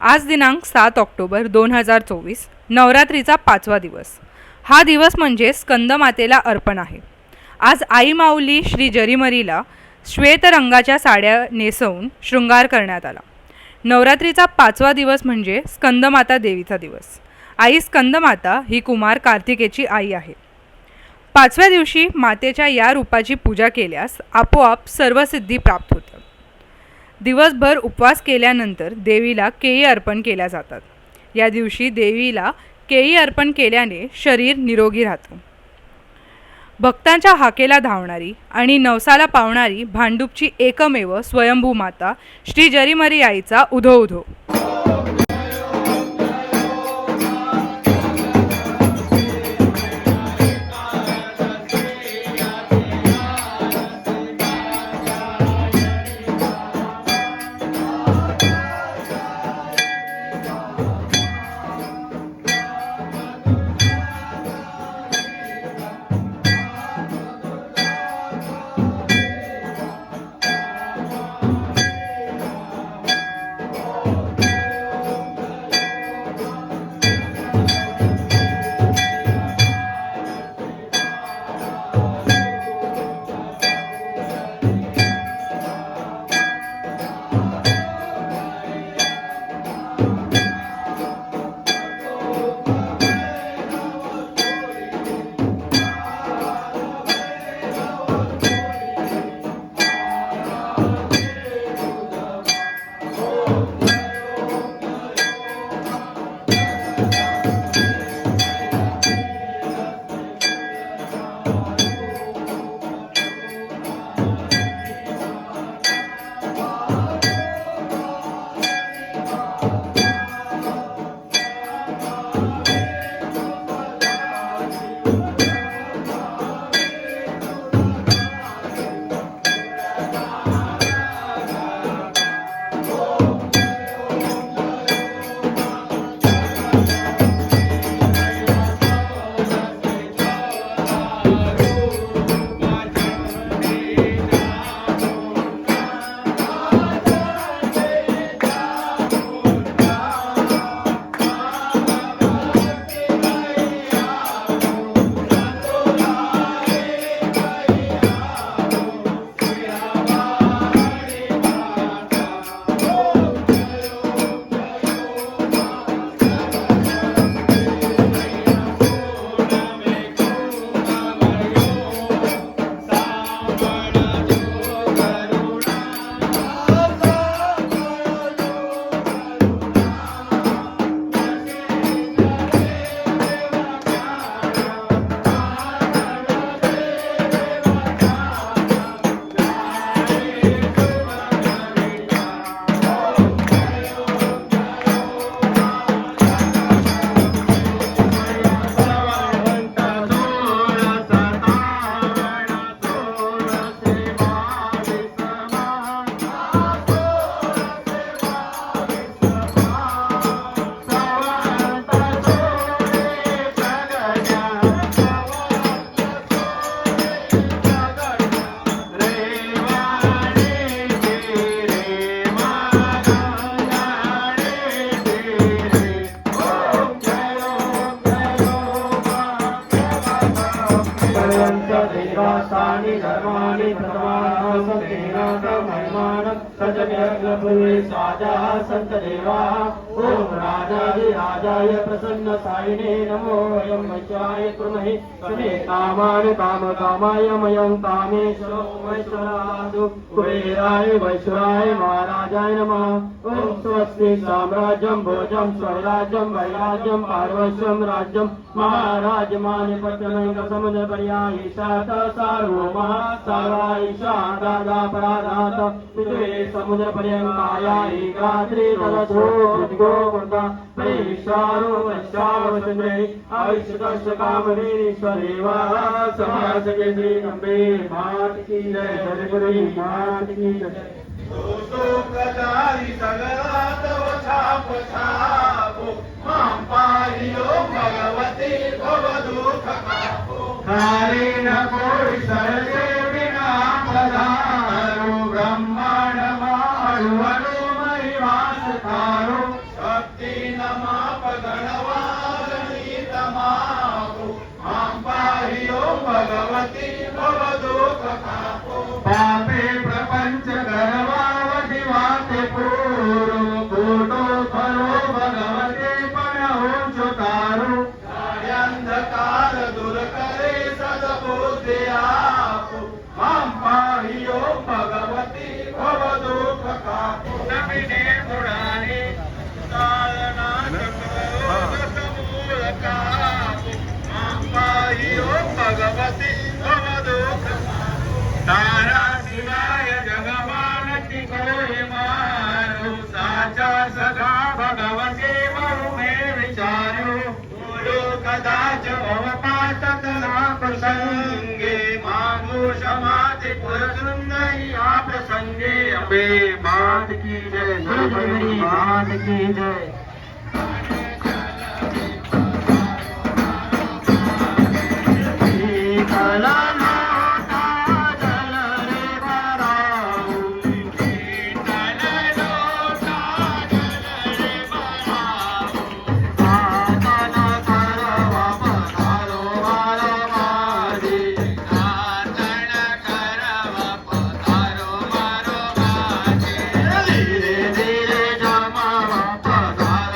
आज दिनांक 7 ऑक्टोबर 2024 नवरात्रीचा 5वा दिवस। हा दिवस म्हणजे स्कंदमातेला अर्पण आहे। आज आई माऊली श्री जरीमरीला श्वेत रंगाच्या साड्या नेसवून शृंगार करण्यात आला। नवरात्रीचा 5वा दिवस म्हणजे स्कंदमाता देवीचा दिवस। आई स्कंदमाता ही कुमार कार्तिकेची आई आहे। 5व्या दिवशी मातेच्या या रूपाची पूजा केल्यास आपोआप सर्व सिद्धी प्राप्त होतात। दिवसभर उपवास केल्यानंतर देवीला केळी अर्पण केल्या जातात। या दिवशी देवीला केळी अर्पण केल्याने शरीर निरोगी राहतो। भक्तांच्या हाकेला धावणारी आणि नवसाला पावणारी भांडूपची एकमेव स्वयंभू माता श्री जरीमरी आईचा उधो उधो। देवासानि धर्माणि प्रथमानां सजगयज्ञपुरे साजाः सन्त देवाः। ॐ राजाधिराजाय प्रसन्नसायिने नमो वयं वैश्वाय कुर्महे समे कामान् कामकामाय मयं कामेश्वरो वैश्वरादु कुबेराय वैश्वराय महाराजाय नमः। ॐ स्वस्ति साम्राज्यं भोजं स्वराज्यं वैराज्यं पार्वश्यं राज्यं महाराजमान्यपत्यमेक समुद्रपर्यायिषात् सार्वभौमः सर्वायिषा दादापराधात् पृथ्वी समुद्रपर्यन्ताया एकात्री तदसो पृथिगो वृन्दा प्रेषारो वैश्वावसुन्द्रे आयुष्यतस्य कामधेनीश्वरेवा समासके श्रीगम्बे मात की जय हरिपुरी मात की जय। दोषोपचारी सगळात वछाप छापो मां पाहियो भगवती भवदुःख कापो हरे न कोई सरसे बिना पधारो ब्रह्मांड माळु महिवास थारो अम्बे मात की जय जय मात की जय शीतला लोटा जल रे भराऊ शीतल लोटा जल रे भराऊ साधन करवा पधारो वारा माझे साधन करवा पधारो मारो माझे धीरे धीरे जमावा पधारो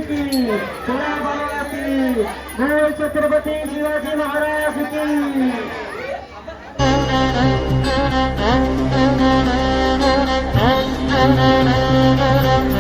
की जय बनवासी जय छत्रपती शिवाजी महाराज की Thank you.